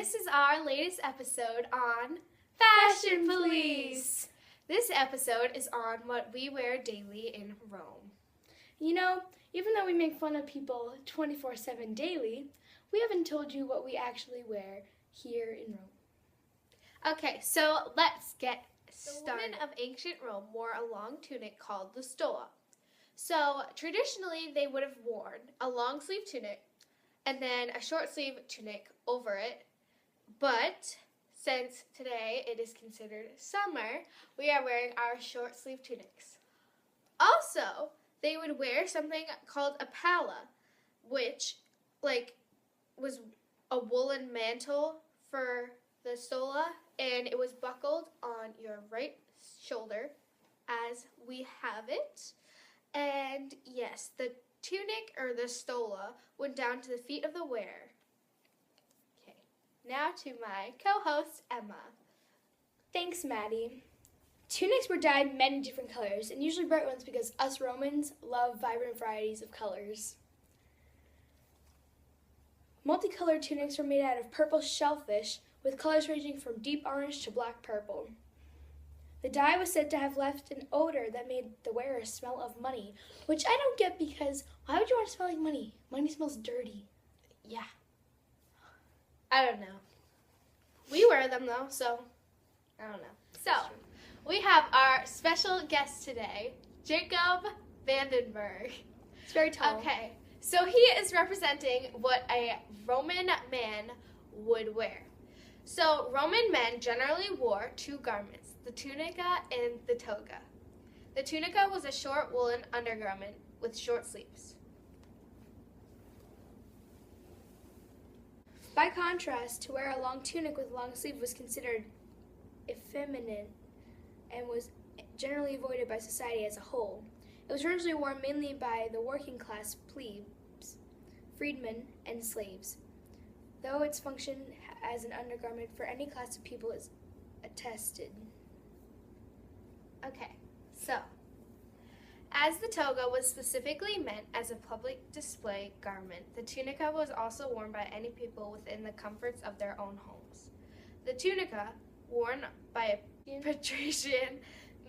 this is our latest episode on Fashion Police. This episode is on what we wear daily in Rome. You know, even though we make fun of people 24/7 daily, we haven't told you what we actually wear here in Rome. Okay, so let's get started. The women of ancient Rome wore a long tunic called the stola. So traditionally, they would have worn a long sleeve tunic and then a short sleeve tunic over it. But since today it is considered summer, we are wearing our short sleeve tunics. Also, they would wear something called a palla, which was a woolen mantle for the stola, and it was buckled on your right shoulder as we have it. And yes, the tunic or the stola went down to the feet of the wearer. Okay, now to my co-host, Emma. Thanks, Maddie. Tunics were dyed many different colors, and usually bright ones because us Romans love vibrant varieties of colors. Multicolored tunics were made out of purple shellfish, with colors ranging from deep orange to black purple. The dye was said to have left an odor that made the wearer smell of money, which I don't get because why would you want to smell like money? Money smells dirty. Yeah. I don't know. We wear them though, so I don't know. So, we have our special guest today, Jacob Vandenberg. It's very tall. Okay, so he is representing what a Roman man would wear. So, Roman men generally wore two garments, the tunica and the toga. The tunica was a short woolen undergarment with short sleeves. By contrast, to wear a long tunic with long sleeve was considered effeminate and was generally avoided by society as a whole. It was originally worn mainly by the working class plebes, freedmen, and slaves, though its function as an undergarment for any class of people is attested. Okay, so, as the toga was specifically meant as a public display garment, the tunica was also worn by any people within the comforts of their own homes. The tunica, worn by patrician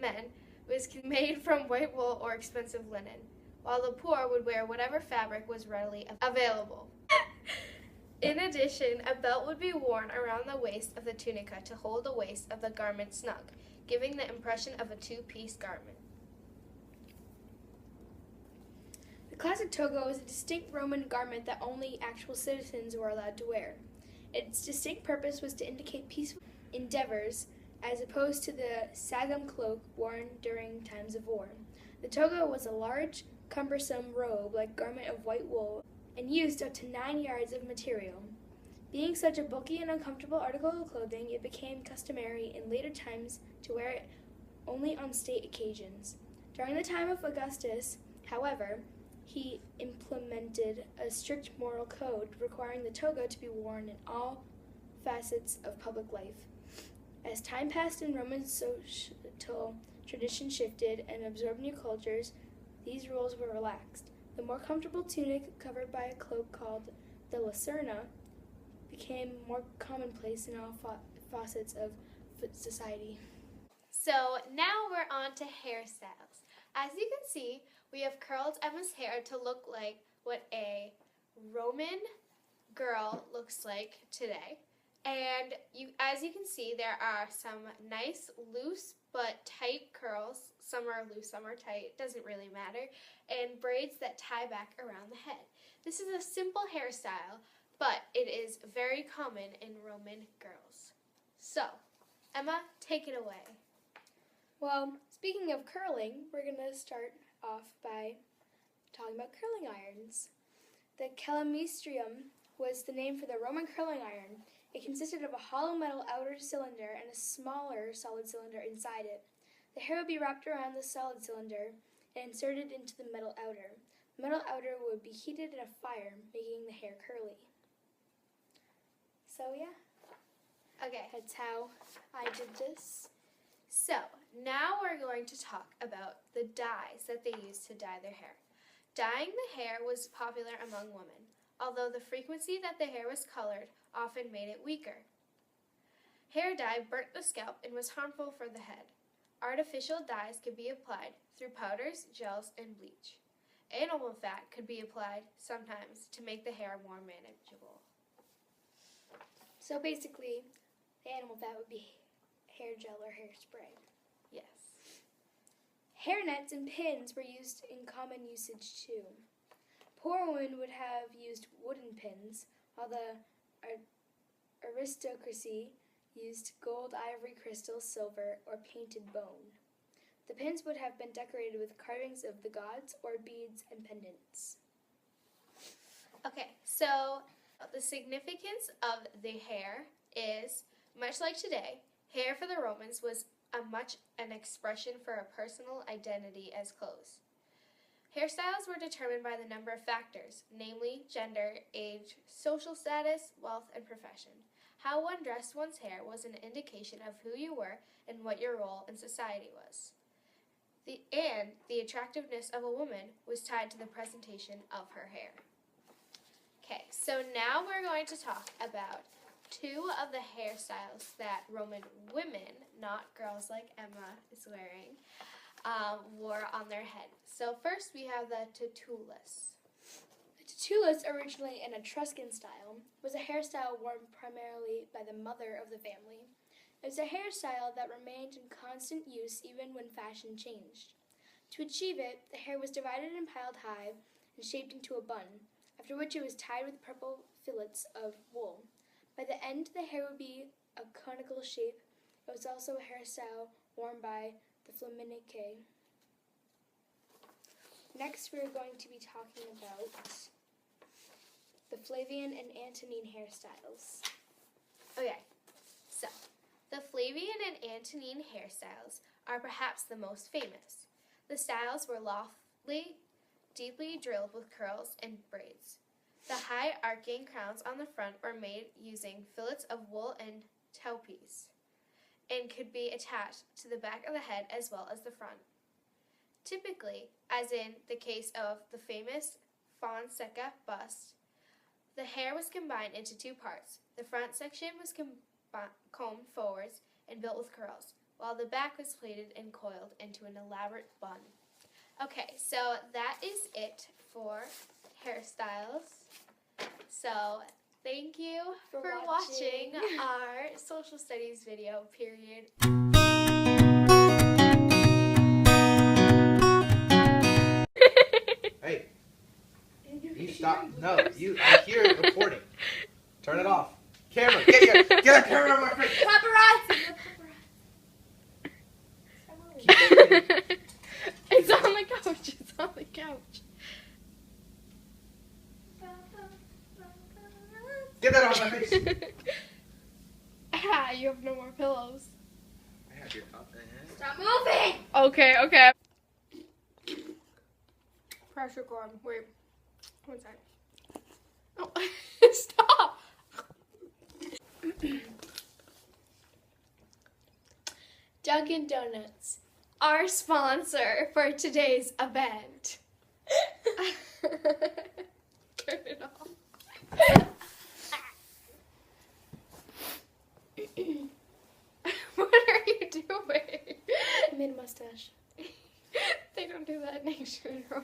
men, was made from white wool or expensive linen, while the poor would wear whatever fabric was readily available. In addition, a belt would be worn around the waist of the tunica to hold the waist of the garment snug, giving the impression of a two-piece garment. The classic toga was a distinct Roman garment that only actual citizens were allowed to wear. Its distinct purpose was to indicate peaceful endeavors, as opposed to the sagum cloak worn during times of war. The toga was a large, cumbersome robe-like garment of white wool and used up to 9 yards of material. Being such a bulky and uncomfortable article of clothing, it became customary in later times to wear it only on state occasions. During the time of Augustus, however, he implemented a strict moral code requiring the toga to be worn in all facets of public life. As time passed and Roman social tradition shifted and absorbed new cultures, these rules were relaxed. The more comfortable tunic, covered by a cloak called the lacerna, became more commonplace in all facets of society. So now we're on to hairstyles. As you can see, we have curled Emma's hair to look like what a Roman girl looks like today. And as you can see, there are some nice loose but tight curls. Some are loose, some are tight, doesn't really matter. And braids that tie back around the head. This is a simple hairstyle, but it is very common in Roman girls. So, Emma, take it away. Well, speaking of curling, we're going to start off by talking about curling irons. The calamistrium was the name for the Roman curling iron. It consisted of a hollow metal outer cylinder and a smaller solid cylinder inside it. The hair would be wrapped around the solid cylinder and inserted into the metal outer. The metal outer would be heated in a fire, making the hair curly. So yeah, Okay, that's how I did this. so now we're going to talk about the dyes that they used to dye their hair. Dyeing the hair was popular among women. although the frequency that the hair was colored often made it weaker. Hair dye burnt the scalp and was harmful for the head. Artificial dyes could be applied through powders, gels, and bleach. Animal fat could be applied sometimes to make the hair more manageable. So basically, the animal fat would be hair gel or hairspray. Yes. Hair nets and pins were used in common usage too. Poor women would have used wooden pins, while the aristocracy used gold, ivory, crystal, silver, or painted bone. The pins would have been decorated with carvings of the gods or beads and pendants. Okay, so the significance of the hair is, much like today, hair for the Romans was an expression for a personal identity as clothes. Hairstyles were determined by the number of factors, namely gender, age, social status, wealth, and profession. How one dressed one's hair was an indication of who you were and what your role in society was. The attractiveness of a woman was tied to the presentation of her hair. Okay, so now we're going to talk about two of the hairstyles that Roman women, not girls like Emma is wearing, wore on their head. So first we have the tutulus. The tutulus, originally an Etruscan style, was a hairstyle worn primarily by the mother of the family. It was a hairstyle that remained in constant use even when fashion changed. To achieve it, the hair was divided and piled high and shaped into a bun, after which it was tied with purple fillets of wool. By the end, the hair would be a conical shape. It was also a hairstyle worn by the Flaminike. Next, we're going to be talking about the Flavian and Antonine hairstyles. Okay, so the Flavian and Antonine hairstyles are perhaps the most famous. The styles were lofty, deeply drilled with curls and braids. The high arcing crowns on the front were made using fillets of wool and taupees, and could be attached to the back of the head as well as the front. Typically, as in the case of the famous Fonseca bust, the hair was combined into two parts. The front section was combed forwards and built with curls, while the back was plaited and coiled into an elaborate bun. Okay, so that is it for hairstyles. So thank you for watching our social studies video period. Hey, you stop. No, I hear it recording. Turn it off. Camera, get a camera on my face. Paparazzi! It's on the couch. It's on the couch. Get that off my face. Ah, you have no more pillows. I have your top. Stop moving! Okay. Press record. Wait. 1 second. Oh, stop! Dunkin' Donuts, our sponsor for today's event. Turn it off. What are you doing? I made a mustache. They don't do that in ancient Rome.